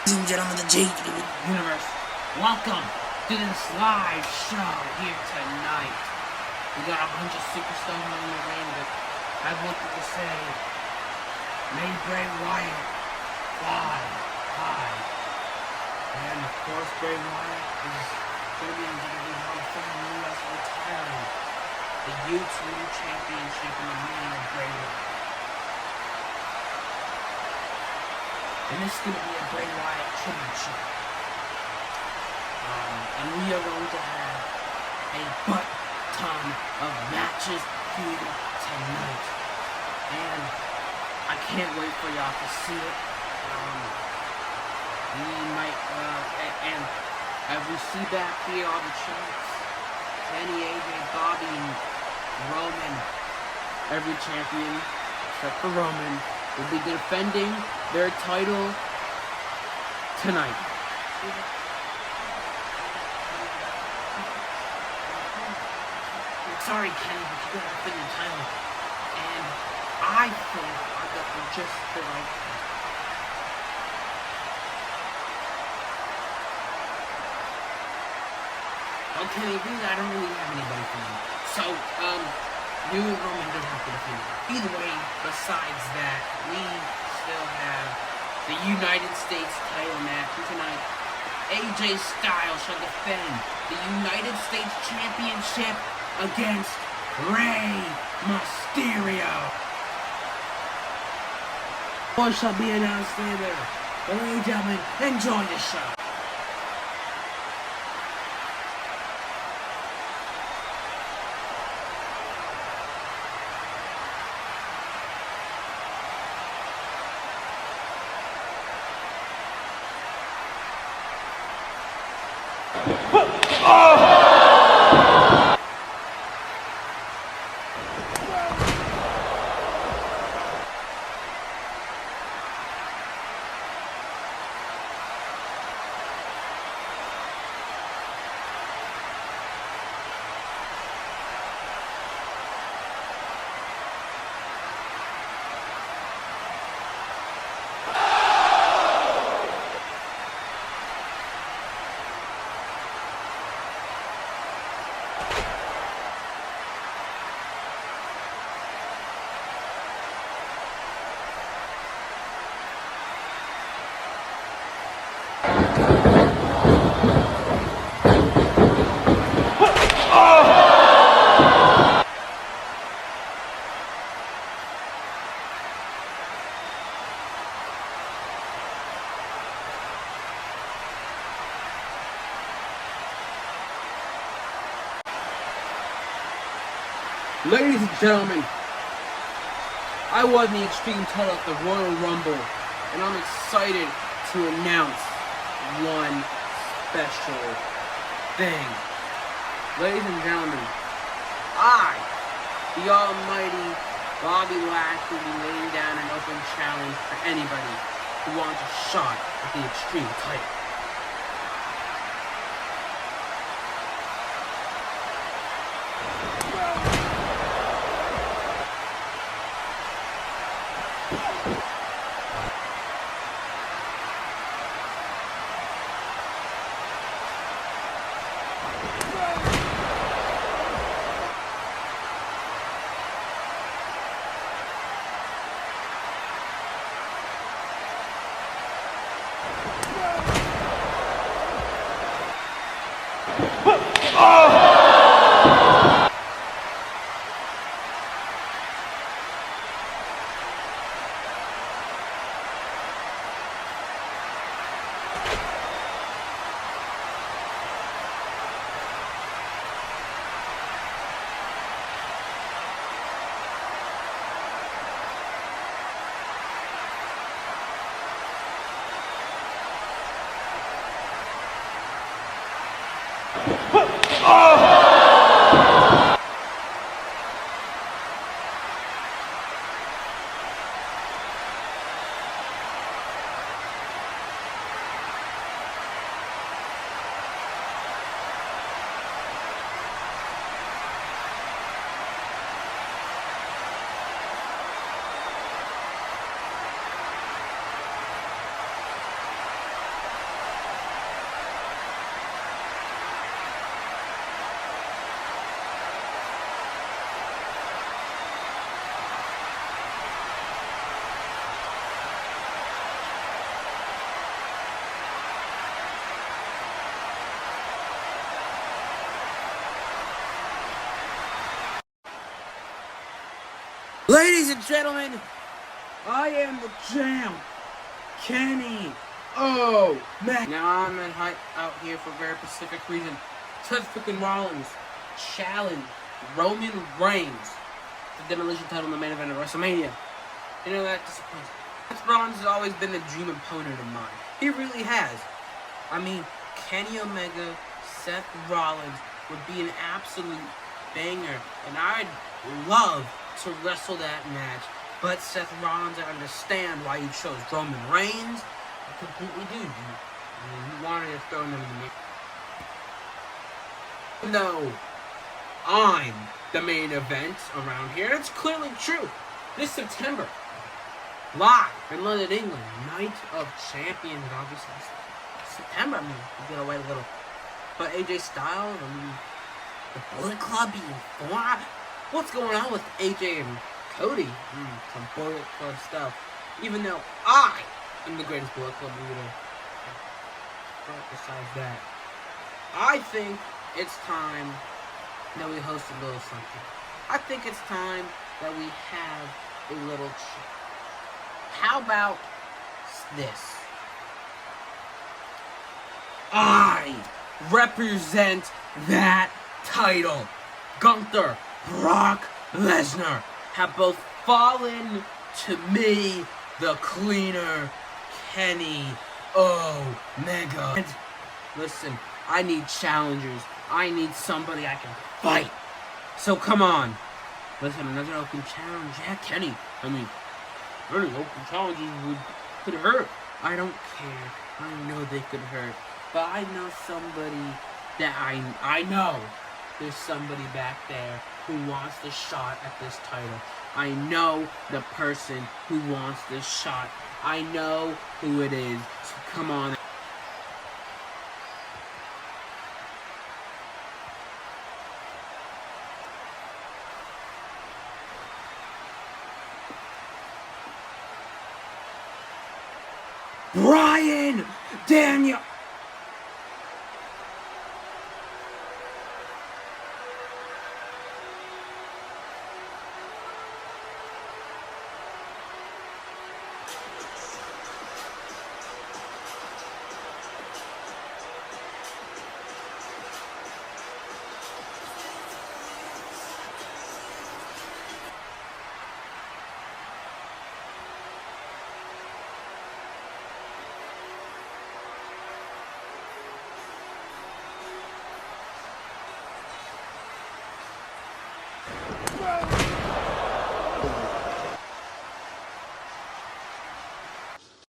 Ladies and gentlemen, the JWE Universe, welcome to this live show here tonight. We got a bunch of superstars on the ring, but I wanted to say, may Bray Wyatt fly high. And of course, Bray Wyatt is going to be in WWE Hall of Fame, U.S. retiring the U2 Championship in the meaning of Bray Wyatt. And this is going to be a Bray Wyatt tribute show. And we are going to have a butt ton of matches here tonight. And I can't wait for y'all to see it. We might, and as we see back here all the champs, Kenny, AJ, Bobby, and Roman, every champion except for Roman, will be defending their title tonight. Sorry, Kenny, but you gotta defend your title. And I think I got just the right thing. Okay, really, I don't really have anybody for you. So, you and Roman don't have to defend it. Either way, besides that, we still have the United States title match tonight. AJ Styles shall defend the United States Championship against Rey Mysterio. More shall be announced later. But ladies and gentlemen, enjoy the show. Ladies and gentlemen, I won the Extreme title at the Royal Rumble, and I'm excited to announce one special thing. Ladies and gentlemen, I, the almighty Bobby Lashley, will be laying down an open challenge for anybody who wants a shot at the Extreme title. Ladies and gentlemen, I am the champ, Kenny. Oh, man. Now I'm out here for a very specific reason. Seth freaking Rollins challenged Roman Reigns for the Demolition title in the main event of WrestleMania. You know, that disappoints me. Seth Rollins has always been a dream opponent of mine. He really has. I mean, Kenny Omega, Seth Rollins would be an absolute banger, and I'd love to wrestle that match. But Seth Rollins, I understand why you chose Roman Reigns. I completely do. You wanted to throw him in the main. No, I'm the main event around here. It's clearly true. This September, live in London, England, Night of Champions, obviously. September, I mean, you gotta wait a little. But AJ Styles, I mean, the Bullet Club being formed. What's going on with AJ and Cody? Some Bullet Club stuff. Even though I am the greatest Bullet Club leader. But besides that, I think it's time that we host a little something. I think it's time that we have a little chat. How about this? I represent that title. Gunther, Brock Lesnar have both fallen to me, the cleaner Kenny Omega. And listen, I need challengers. I need somebody I can fight. So come on. Listen, another open challenge. Yeah, Kenny. I mean, any open challenges could hurt. I don't care. I know they could hurt. But I know somebody that I know there's somebody back there who wants the shot at this title. I know the person who wants this shot. I know who it is. So come on. Bryan Daniel.